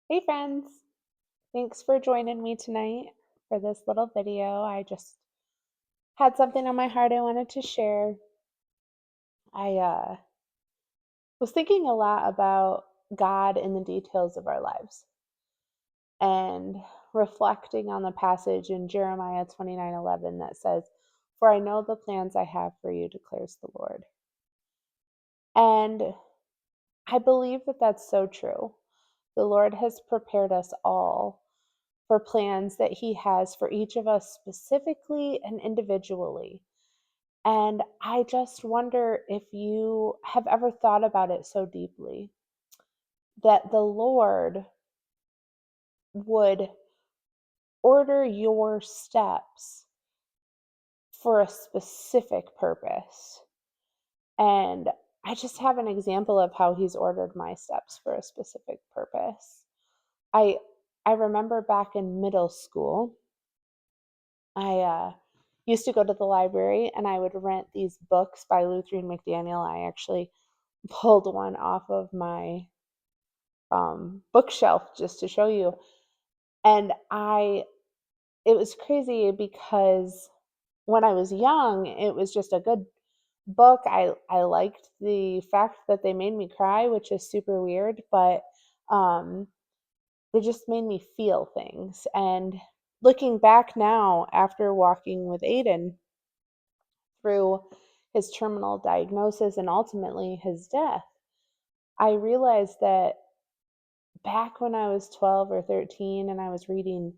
Hey friends, thanks for joining me tonight for this little video. I just had something on my heart I wanted to share. I was thinking a lot about God in the details of our lives and reflecting on the passage in Jeremiah 29:11 that says, "For I know the plans I have for you, declares the Lord." And I believe that that's so true. The Lord has prepared us all for plans that He has for each of us specifically and individually. And I just wonder if you have ever thought about it so deeply that the Lord would order your steps for a specific purpose. And I just have an example of how He's ordered my steps for a specific purpose. I I remember back in middle school, I used to go to the library and I would rent these books by Luther and McDaniel. I actually pulled one off of my bookshelf just to show you. And it was crazy because when I was young, it was just a good book. I liked the fact that they made me cry, which is super weird, but um, they just made me feel things. And looking back now, after walking with Aiden through his terminal diagnosis and ultimately his death, I realized that back when I was 12 or 13 and I was reading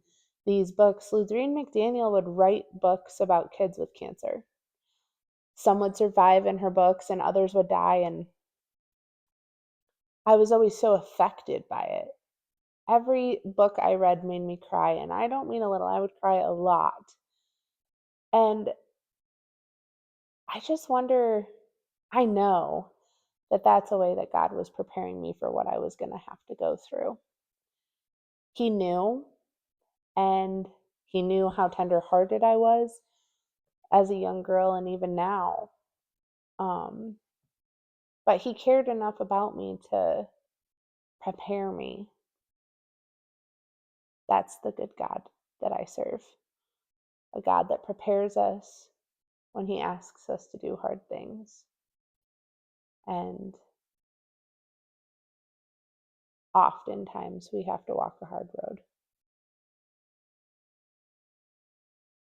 these books, Ludrine McDaniel would write books about kids with cancer. Some would survive in her books and others would die. And I was always so affected by it. Every book I read made me cry. And I don't mean a little, I would cry a lot. And I just wonder, I know that that's a way that God was preparing me for what I was going to have to go through. He knew, and He knew how tender-hearted I was as a young girl and even now. Um, but He cared enough about me to prepare me. That's the good God that I serve, a God that prepares us when He asks us to do hard things. And oftentimes we have to walk a hard road.